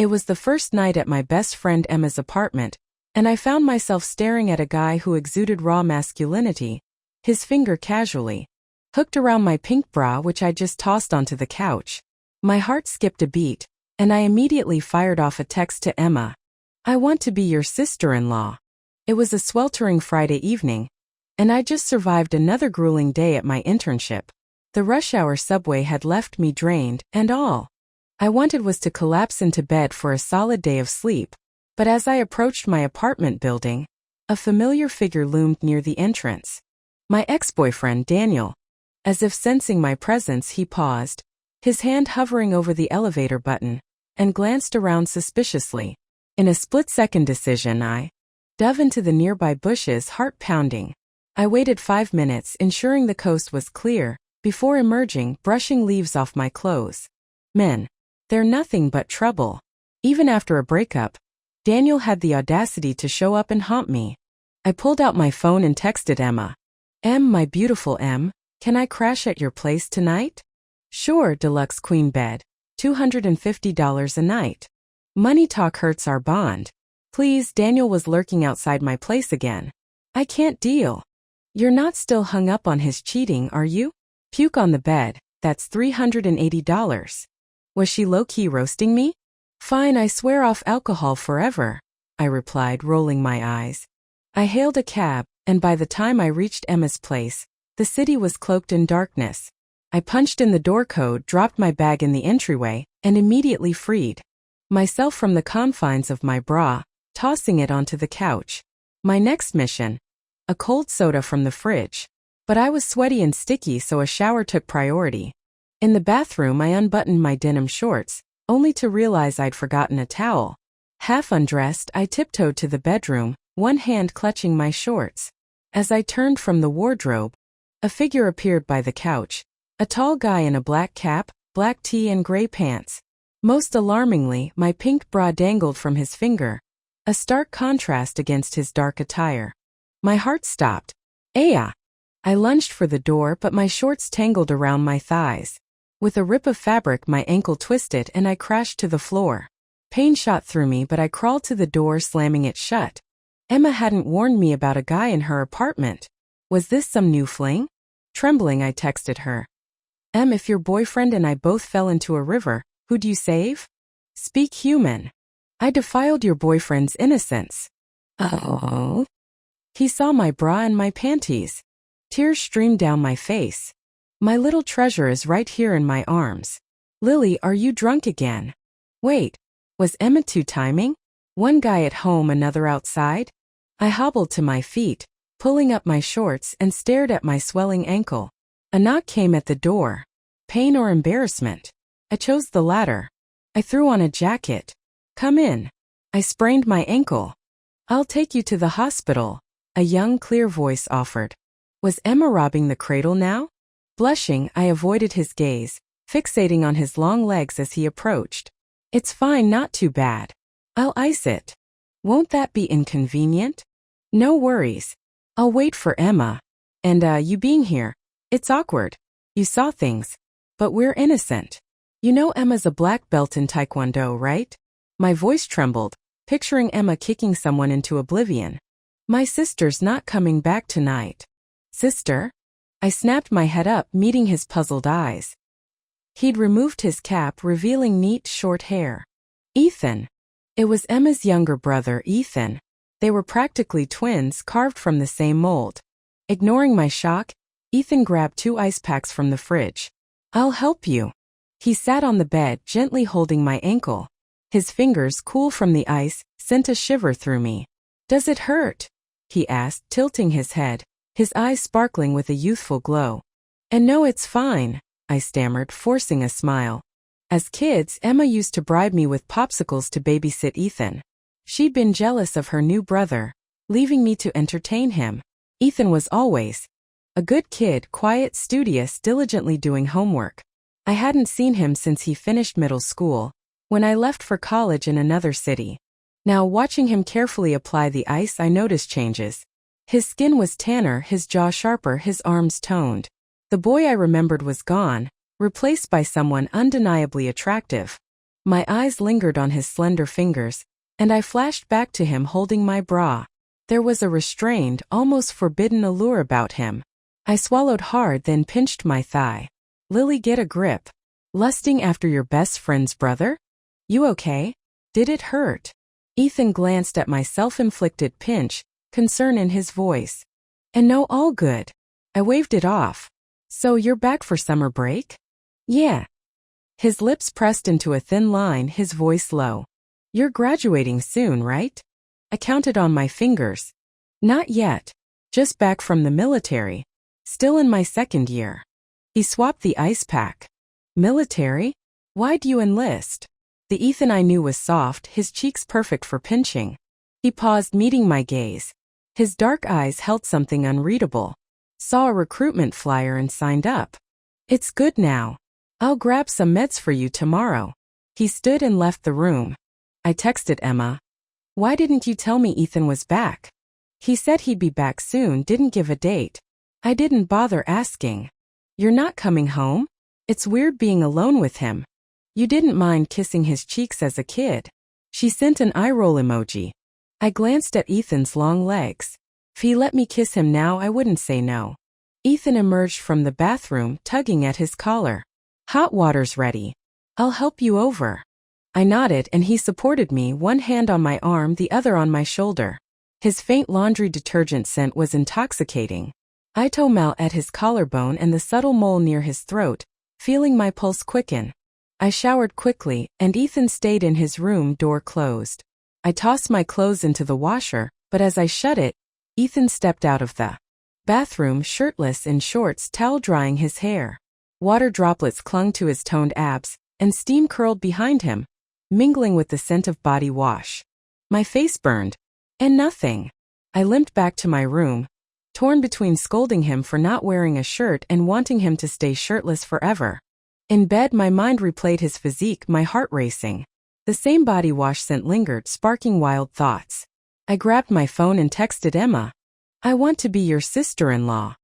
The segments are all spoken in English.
It was the first night at my best friend Emma's apartment, and I found myself staring at a guy who exuded raw masculinity, his finger casually hooked around my pink bra which I just tossed onto the couch. My heart skipped a beat, and I immediately fired off a text to Emma. "I want to be your sister-in-law." It was a sweltering Friday evening, and I just survived another grueling day at my internship. The rush hour subway had left me drained, and all I wanted was to collapse into bed for a solid day of sleep. But as I approached my apartment building, a familiar figure loomed near the entrance. My ex-boyfriend, Daniel. As if sensing my presence, he paused, his hand hovering over the elevator button, and glanced around suspiciously. In a split-second decision, I dove into the nearby bushes, heart pounding. I waited 5 minutes, ensuring the coast was clear, before emerging, brushing leaves off my clothes. Men, they're nothing but trouble. Even after a breakup, Daniel had the audacity to show up and haunt me. I pulled out my phone and texted Emma. "Em, my beautiful Em, can I crash at your place tonight?" "Sure, deluxe queen bed, $250 a night. Money talk hurts our bond. Please." Daniel was lurking outside my place again. "I can't deal." "You're not still hung up on his cheating, are you?" "Puke on the bed, that's $380. Was she low-key roasting me?" "Fine, I swear off alcohol forever," I replied, rolling my eyes. I hailed a cab, and by the time I reached Emma's place, the city was cloaked in darkness. I punched in the door code, dropped my bag in the entryway, and immediately freed myself from the confines of my bra, tossing it onto the couch. My next mission? A cold soda from the fridge. But I was sweaty and sticky, so a shower took priority. In the bathroom, I unbuttoned my denim shorts, only to realize I'd forgotten a towel. Half undressed, I tiptoed to the bedroom, one hand clutching my shorts. As I turned from the wardrobe, a figure appeared by the couch. A tall guy in a black cap, black tee and gray pants. Most alarmingly, my pink bra dangled from his finger, a stark contrast against his dark attire. My heart stopped. "Aya!" I lunged for the door, but my shorts tangled around my thighs. With a rip of fabric, my ankle twisted and I crashed to the floor. Pain shot through me, but I crawled to the door, slamming it shut. Emma hadn't warned me about a guy in her apartment. Was this some new fling? Trembling, I texted her. "Em, if your boyfriend and I both fell into a river, who'd you save? Speak human. I defiled your boyfriend's innocence." "Oh?" He saw my bra and my panties. Tears streamed down my face. "My little treasure is right here in my arms." "Lily, are you drunk again?" Wait, was Emma two-timing? One guy at home, another outside? I hobbled to my feet, pulling up my shorts, and stared at my swelling ankle. A knock came at the door. Pain or embarrassment? I chose the latter. I threw on a jacket. "Come in." "I sprained my ankle." "I'll take you to the hospital," a young, clear voice offered. Was Emma robbing the cradle now? Blushing, I avoided his gaze, fixating on his long legs as he approached. "It's fine, not too bad. I'll ice it." "Won't that be inconvenient?" "No worries. I'll wait for Emma. And you being here, it's awkward. You saw things. But we're innocent. You know Emma's a black belt in Taekwondo, right?" My voice trembled, picturing Emma kicking someone into oblivion. "My sister's not coming back tonight." "Sister?" I snapped my head up, meeting his puzzled eyes. He'd removed his cap, revealing neat, short hair. "Ethan." It was Emma's younger brother, Ethan. They were practically twins, carved from the same mold. Ignoring my shock, Ethan grabbed 2 ice packs from the fridge. "I'll help you." He sat on the bed, gently holding my ankle. His fingers, cool from the ice, sent a shiver through me. "Does it hurt?" he asked, tilting his head, his eyes sparkling with a youthful glow. "And no, it's fine," I stammered, forcing a smile. As kids, Emma used to bribe me with popsicles to babysit Ethan. She'd been jealous of her new brother, leaving me to entertain him. Ethan was always a good kid, quiet, studious, diligently doing homework. I hadn't seen him since he finished middle school, when I left for college in another city. Now, watching him carefully apply the ice, I noticed changes. His skin was tanner, his jaw sharper, his arms toned. The boy I remembered was gone, replaced by someone undeniably attractive. My eyes lingered on his slender fingers, and I flashed back to him holding my bra. There was a restrained, almost forbidden allure about him. I swallowed hard, then pinched my thigh. Lily, get a grip. Lusting after your best friend's brother? You okay? Did it hurt? Ethan glanced at my self-inflicted pinch, concern in his voice. And no, all good. I waved it off. So you're back for summer break? Yeah. His lips pressed into a thin line, his voice low. You're graduating soon, right? I counted on my fingers. Not yet. Just back from the military. Still in my second year. He swapped the ice pack. Military? Why'd you enlist? The Ethan I knew was soft, his cheeks perfect for pinching. He paused, meeting my gaze. His dark eyes held something unreadable. Saw a recruitment flyer and signed up. It's good now. I'll grab some meds for you tomorrow. He stood and left the room. I texted Emma. Why didn't you tell me Ethan was back? He said he'd be back soon, didn't give a date. I didn't bother asking. You're not coming home? It's weird being alone with him. You didn't mind kissing his cheeks as a kid. She sent an eye roll emoji. I glanced at Ethan's long legs. If he let me kiss him now, I wouldn't say no. Ethan emerged from the bathroom, tugging at his collar. Hot water's ready. I'll help you over. I nodded and he supported me, one hand on my arm, the other on my shoulder. His faint laundry detergent scent was intoxicating. I toe at his collarbone and the subtle mole near his throat, feeling my pulse quicken. I showered quickly, and Ethan stayed in his room, door closed. I tossed my clothes into the washer, but as I shut it, Ethan stepped out of the bathroom, shirtless in shorts, towel drying his hair. Water droplets clung to his toned abs, and steam curled behind him, mingling with the scent of body wash. My face burned. And nothing. I limped back to my room, torn between scolding him for not wearing a shirt and wanting him to stay shirtless forever. In bed, my mind replayed his physique, my heart racing. The same body wash scent lingered, sparking wild thoughts. I grabbed my phone and texted Emma. I want to be your sister-in-law.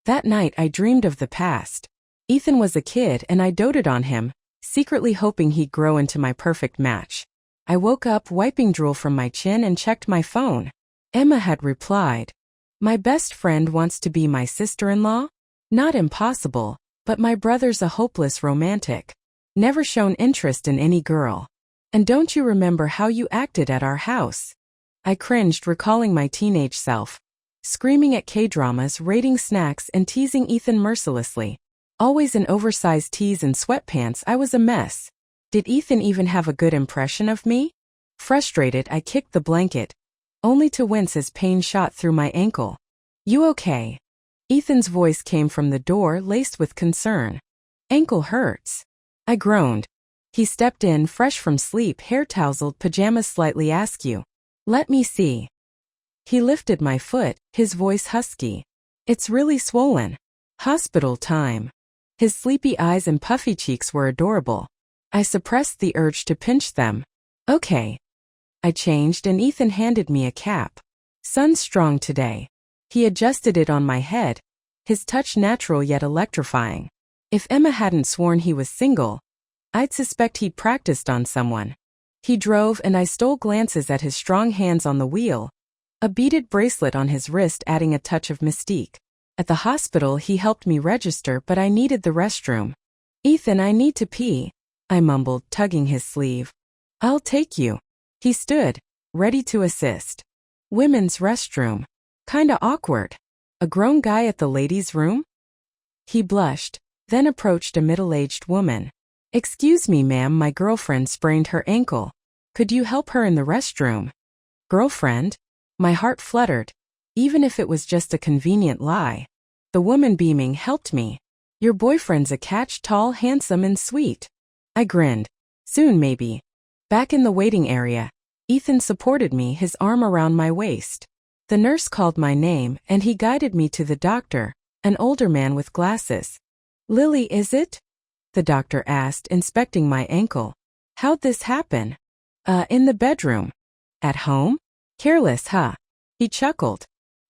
That night I dreamed of the past. Ethan was a kid and I doted on him, secretly hoping he'd grow into my perfect match. I woke up, wiping drool from my chin, and checked my phone. Emma had replied. My best friend wants to be my sister-in-law? Not impossible, but my brother's a hopeless romantic. Never shown interest in any girl. And don't you remember how you acted at our house? I cringed, recalling my teenage self. Screaming at K-dramas, raiding snacks, and teasing Ethan mercilessly. Always in oversized tees and sweatpants, I was a mess. Did Ethan even have a good impression of me? Frustrated, I kicked the blanket, only to wince as pain shot through my ankle. You okay? Ethan's voice came from the door, laced with concern. Ankle hurts. I groaned. He stepped in, fresh from sleep, hair tousled, pajamas slightly askew. Let me see. He lifted my foot, his voice husky. It's really swollen. Hospital time. His sleepy eyes and puffy cheeks were adorable. I suppressed the urge to pinch them. Okay. I changed and Ethan handed me a cap. Sun's strong today. He adjusted it on my head, his touch natural yet electrifying. If Emma hadn't sworn he was single, I'd suspect he'd practiced on someone. He drove and I stole glances at his strong hands on the wheel, a beaded bracelet on his wrist adding a touch of mystique. At the hospital he helped me register, but I needed the restroom. Ethan, I need to pee, I mumbled, tugging his sleeve. I'll take you. He stood, ready to assist. Women's restroom. Kinda awkward. A grown guy at the ladies' room? He blushed, then approached a middle-aged woman. Excuse me, ma'am, my girlfriend sprained her ankle. Could you help her in the restroom? Girlfriend? My heart fluttered, even if it was just a convenient lie. The woman, beaming, helped me. Your boyfriend's a catch, tall, handsome, and sweet. I grinned. Soon, maybe. Back in the waiting area, Ethan supported me, his arm around my waist. The nurse called my name, and he guided me to the doctor, an older man with glasses. Lily, is it? The doctor asked, inspecting my ankle. How'd this happen? In the bedroom. At home? Careless, huh? He chuckled.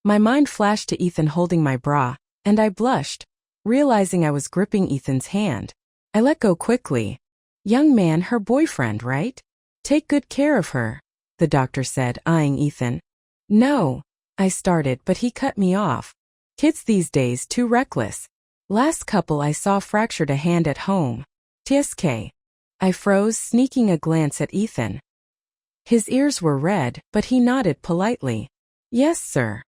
My mind flashed to Ethan holding my bra, and I blushed, realizing I was gripping Ethan's hand. I let go quickly. Young man, her boyfriend, right? Take good care of her, the doctor said, eyeing Ethan. No, I started, but he cut me off. Kids these days too reckless. Last couple I saw fractured a hand at home. TSK. I froze, sneaking a glance at Ethan. His ears were red, but he nodded politely. Yes, sir.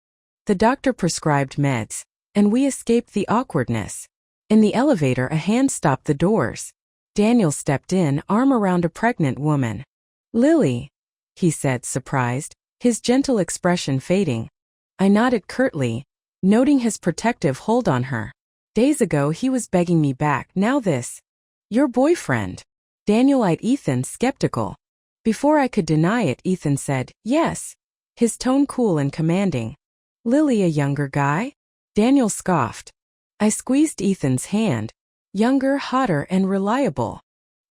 The doctor prescribed meds, and we escaped the awkwardness. In the elevator, a hand stopped the doors. Daniel stepped in, arm around a pregnant woman. Lily, he said, surprised, his gentle expression fading. I nodded curtly, noting his protective hold on her. Days ago he was begging me back, now this. Your boyfriend. Daniel eyed Ethan, skeptical. Before I could deny it, Ethan said, yes. His tone cool and commanding. Lily, a younger guy? Daniel scoffed. I squeezed Ethan's hand. Younger, hotter, and reliable.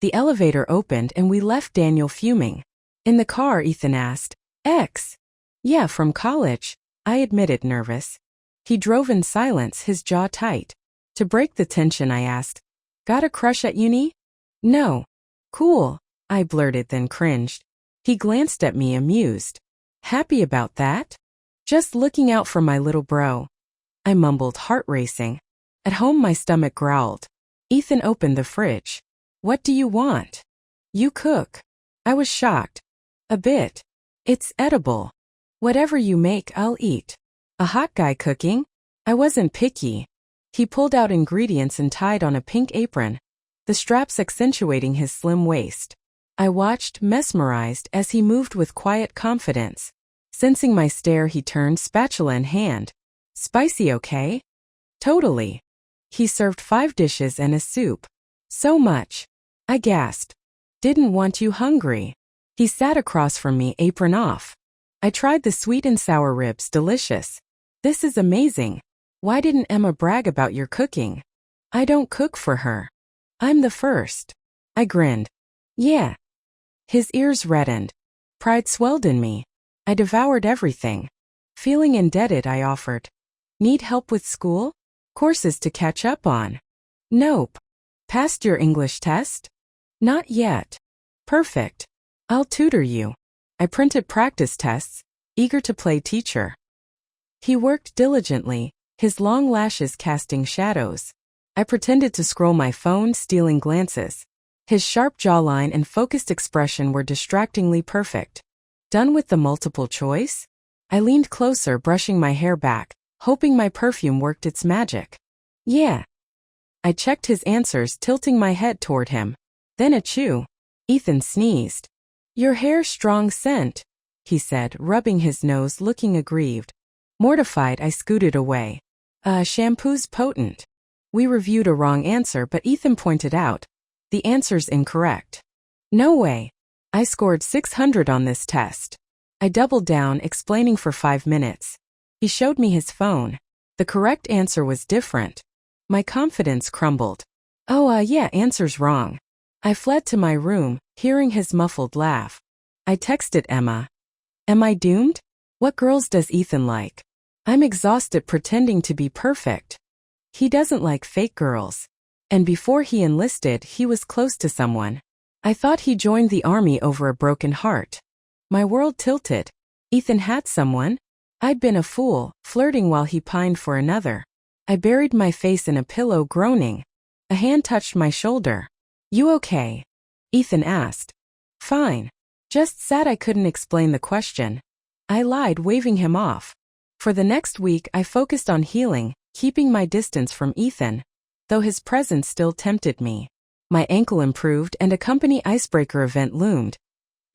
The elevator opened and we left Daniel fuming. In the car, Ethan asked, Ex? Yeah, from college, I admitted, nervous. He drove in silence, his jaw tight. To break the tension, I asked, got a crush at uni? No. Cool, I blurted, then cringed. He glanced at me, amused. Happy about that? Just looking out for my little bro. I mumbled, heart racing. At home, my stomach growled. Ethan opened the fridge. What do you want? You cook. I was shocked. A bit. It's edible. Whatever you make, I'll eat. A hot guy cooking? I wasn't picky. He pulled out ingredients and tied on a pink apron, the straps accentuating his slim waist. I watched, mesmerized, as he moved with quiet confidence. Sensing my stare, he turned, spatula in hand. Spicy, okay? Totally. He served 5 dishes and a soup. So much. I gasped. Didn't want you hungry. He sat across from me, apron off. I tried the sweet and sour ribs, delicious. This is amazing. Why didn't Emma brag about your cooking? I don't cook for her. I'm the first. I grinned. Yeah. His ears reddened. Pride swelled in me. I devoured everything. Feeling indebted, I offered. Need help with school? Courses to catch up on. Nope. Passed your English test? Not yet. Perfect. I'll tutor you. I printed practice tests, eager to play teacher. He worked diligently, his long lashes casting shadows. I pretended to scroll my phone, stealing glances. His sharp jawline and focused expression were distractingly perfect. Done with the multiple choice? I leaned closer, brushing my hair back, hoping my perfume worked its magic. Yeah. I checked his answers, tilting my head toward him. Then a chew. Ethan sneezed. Your hair's strong scent, he said, rubbing his nose, looking aggrieved. Mortified, I scooted away. Shampoo's potent. We reviewed a wrong answer, but Ethan pointed out. The answer's incorrect. No way. I scored 600 on this test. I doubled down, explaining for 5 minutes. He showed me his phone. The correct answer was different. My confidence crumbled. Yeah, answer's wrong. I fled to my room, hearing his muffled laugh. I texted Emma. Am I doomed? What girls does Ethan like? I'm exhausted pretending to be perfect. He doesn't like fake girls. And before he enlisted, he was close to someone. I thought he joined the army over a broken heart. My world tilted. Ethan had someone? I'd been a fool, flirting while he pined for another. I buried my face in a pillow, groaning. A hand touched my shoulder. You okay? Ethan asked. Fine. Just sad I couldn't explain the question. I lied, waving him off. For the next week, I focused on healing, keeping my distance from Ethan, though his presence still tempted me. My ankle improved and a company icebreaker event loomed.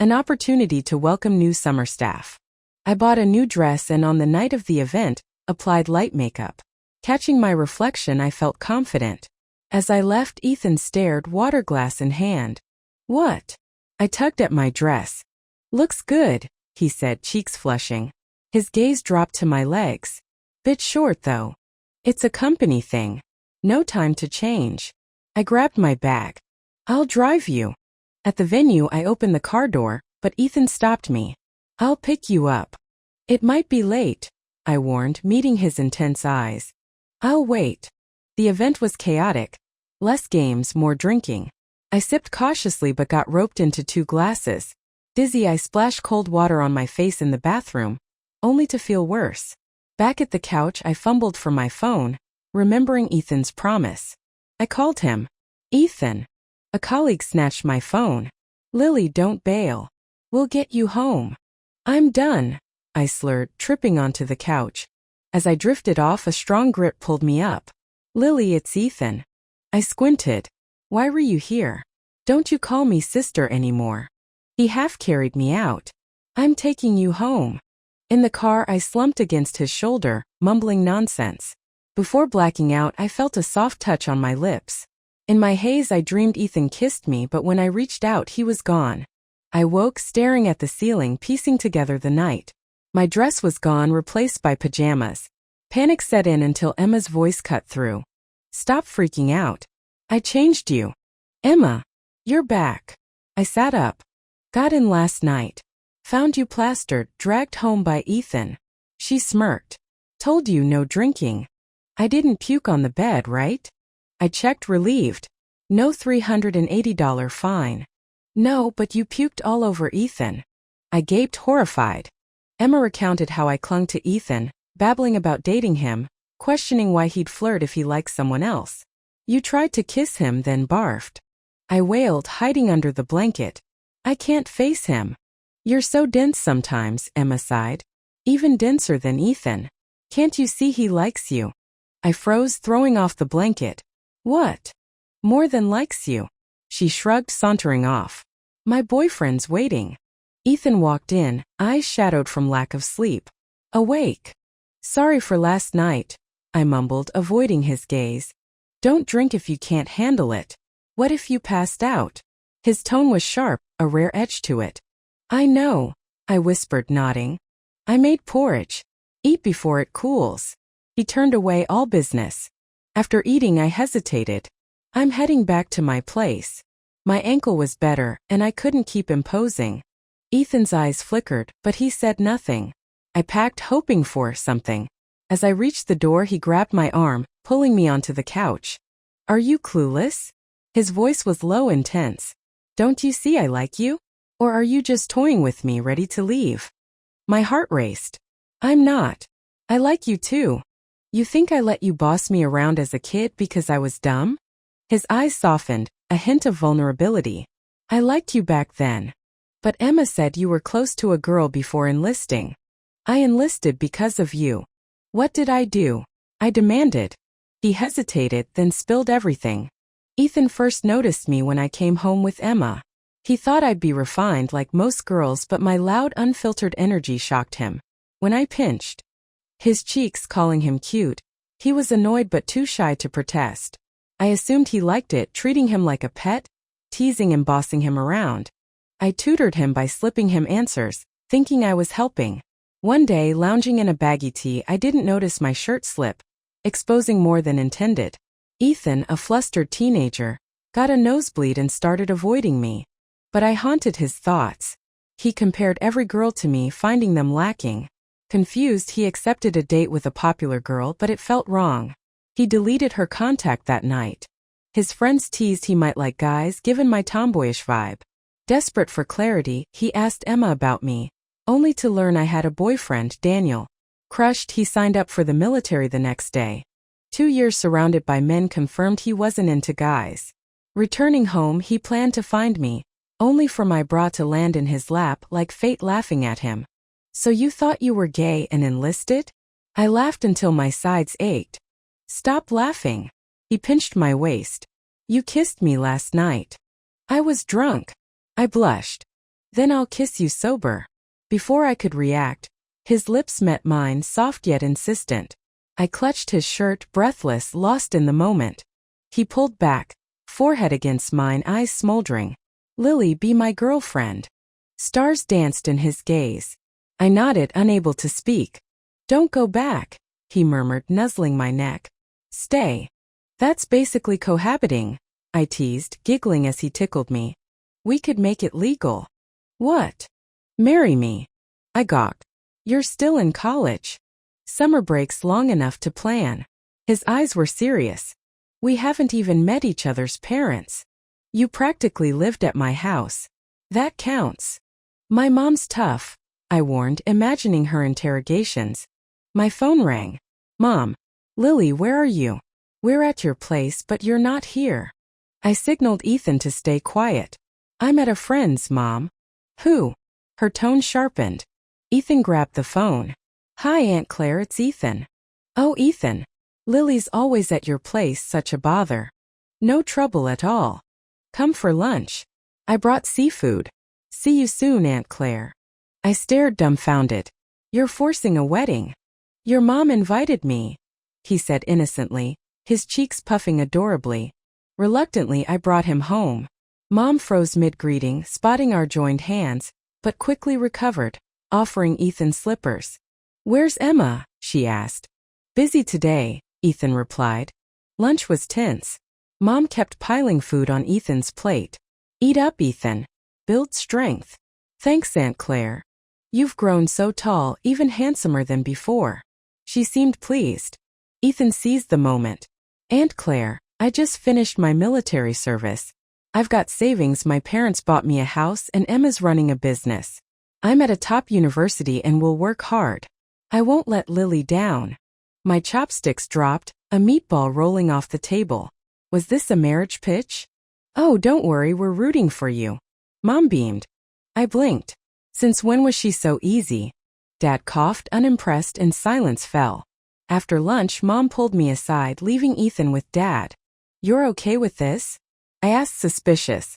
An opportunity to welcome new summer staff. I bought a new dress and on the night of the event, applied light makeup. Catching my reflection, I felt confident. As I left, Ethan stared, water glass in hand. What? I tugged at my dress. Looks good, he said, cheeks flushing. His gaze dropped to my legs. Bit short, though. It's a company thing. No time to change. I grabbed my bag. I'll drive you. At the venue, I opened the car door, but Ethan stopped me. I'll pick you up. It might be late, I warned, meeting his intense eyes. I'll wait. The event was chaotic. Less games, more drinking. I sipped cautiously but got roped into 2 glasses. Dizzy, I splashed cold water on my face in the bathroom, only to feel worse. Back at the couch, I fumbled for my phone, remembering Ethan's promise. I called him. Ethan. A colleague snatched my phone. Lily, don't bail. We'll get you home. I'm done, I slurred, tripping onto the couch. As I drifted off, a strong grip pulled me up. Lily, it's Ethan. I squinted. Why were you here? Don't you call me sister anymore. He half carried me out. I'm taking you home. In the car, I slumped against his shoulder, mumbling nonsense. Before blacking out, I felt a soft touch on my lips. In my haze, I dreamed Ethan kissed me, but when I reached out, he was gone. I woke staring at the ceiling, piecing together the night. My dress was gone, replaced by pajamas. Panic set in until Emma's voice cut through. Stop freaking out. I changed you. Emma, you're back. I sat up. Got in last night. Found you plastered, dragged home by Ethan. She smirked. Told you no drinking. I didn't puke on the bed, right? I checked, relieved. No $380 fine. No, but you puked all over Ethan. I gaped, horrified. Emma recounted how I clung to Ethan, babbling about dating him, questioning why he'd flirt if he liked someone else. You tried to kiss him, then barfed. I wailed, hiding under the blanket. I can't face him. You're so dense sometimes, Emma sighed. Even denser than Ethan. Can't you see he likes you? I froze, throwing off the blanket. What? More than likes you. She shrugged, sauntering off. My boyfriend's waiting. Ethan walked in, eyes shadowed from lack of sleep. Awake. Sorry for last night, I mumbled, avoiding his gaze. Don't drink if you can't handle it. What if you passed out? His tone was sharp, a rare edge to it. I know, I whispered, nodding. I made porridge. Eat before it cools. He turned away, all business. After eating, I hesitated. I'm heading back to my place. My ankle was better, and I couldn't keep imposing. Ethan's eyes flickered, but he said nothing. I packed, hoping for something. As I reached the door, he grabbed my arm, pulling me onto the couch. Are you clueless? His voice was low and tense. Don't you see I like you? Or are you just toying with me, ready to leave? My heart raced. I'm not. I like you too. You think I let you boss me around as a kid because I was dumb? His eyes softened, a hint of vulnerability. I liked you back then. But Emma said you were close to a girl before enlisting. I enlisted because of you. What did I do? I demanded. He hesitated, then spilled everything. Ethan first noticed me when I came home with Emma. He thought I'd be refined like most girls, but my loud, unfiltered energy shocked him. When I pinched his cheeks, calling him cute, he was annoyed but too shy to protest. I assumed he liked it, treating him like a pet, teasing and bossing him around. I tutored him by slipping him answers, thinking I was helping. One day, lounging in a baggy tee, I didn't notice my shirt slip, exposing more than intended. Ethan, a flustered teenager, got a nosebleed and started avoiding me. But I haunted his thoughts. He compared every girl to me, finding them lacking. Confused, he accepted a date with a popular girl, but it felt wrong. He deleted her contact that night. His friends teased he might like guys, given my tomboyish vibe. Desperate for clarity, he asked Emma about me, only to learn I had a boyfriend, Daniel. Crushed, he signed up for the military the next day. 2 years surrounded by men confirmed he wasn't into guys. Returning home, he planned to find me, only for my bra to land in his lap like fate, laughing at him. So you thought you were gay and enlisted? I laughed until my sides ached. Stop laughing. He pinched my waist. You kissed me last night. I was drunk. I blushed. Then I'll kiss you sober. Before I could react, his lips met mine, soft yet insistent. I clutched his shirt, breathless, lost in the moment. He pulled back, forehead against mine, eyes smoldering. Lily, be my girlfriend. Stars danced in his gaze. I nodded, unable to speak. Don't go back, he murmured, nuzzling my neck. Stay. That's basically cohabiting, I teased, giggling as he tickled me. We could make it legal. What? Marry me. I gawked. You're still in college. Summer break's long enough to plan. His eyes were serious. We haven't even met each other's parents. You practically lived at my house. That counts. My mom's tough, I warned, imagining her interrogations. My phone rang. Mom. Lily, where are you? We're at your place, but you're not here. I signaled Ethan to stay quiet. I'm at a friend's, Mom. Who? Her tone sharpened. Ethan grabbed the phone. Hi, Aunt Claire, it's Ethan. Oh, Ethan. Lily's always at your place, such a bother. No trouble at all. Come for lunch. I brought seafood. See you soon, Aunt Claire. I stared dumbfounded. You're forcing a wedding. Your mom invited me, he said innocently, his cheeks puffing adorably. Reluctantly, I brought him home. Mom froze mid-greeting, spotting our joined hands, but quickly recovered, offering Ethan slippers. Where's Emma? She asked. Busy today, Ethan replied. Lunch was tense. Mom kept piling food on Ethan's plate. Eat up, Ethan. Build strength. Thanks, Aunt Claire. You've grown so tall, even handsomer than before. She seemed pleased. Ethan seized the moment. Aunt Claire, I just finished my military service. I've got savings, my parents bought me a house, and Emma's running a business. I'm at a top university and will work hard. I won't let Lily down. My chopsticks dropped, a meatball rolling off the table. Was this a marriage pitch? Oh, don't worry, we're rooting for you. Mom beamed. I blinked. Since when was she so easy? Dad coughed, unimpressed, and silence fell. After lunch, Mom pulled me aside, leaving Ethan with Dad. You're okay with this? I asked, suspicious.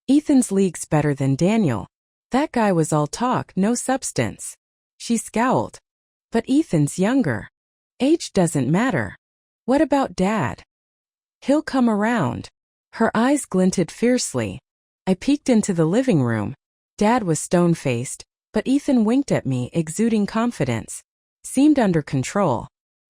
Ethan's leagues better than Daniel. That guy was all talk, no substance. She scowled. But Ethan's younger. Age doesn't matter. What about Dad? He'll come around. Her eyes glinted fiercely. I peeked into the living room. Dad was stone-faced, but Ethan winked at me, exuding confidence. Seemed under control.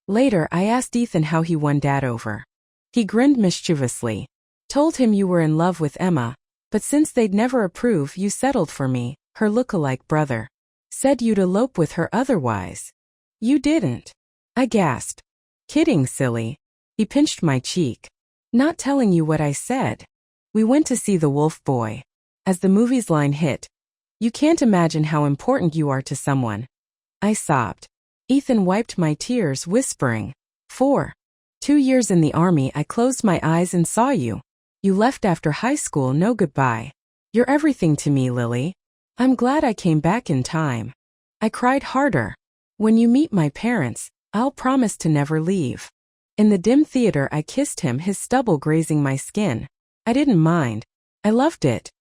Later, I asked Ethan how he won Dad over. He grinned mischievously. Told him you were in love with Emma, but since they'd never approve, you settled for me, her look-alike brother. Said you'd elope with her otherwise. You didn't. I gasped. Kidding, silly. He pinched my cheek. Not telling you what I said. We went to see The Wolf Boy. As the movie's line hit, you can't imagine how important you are to someone. I sobbed. Ethan wiped my tears, whispering, 2 years in the army, I closed my eyes and saw you. You left after high school, no goodbye. You're everything to me, Lily. I'm glad I came back in time. I cried harder. When you meet my parents, I'll promise to never leave. In the dim theater, I kissed him, his stubble grazing my skin. I didn't mind. I loved it.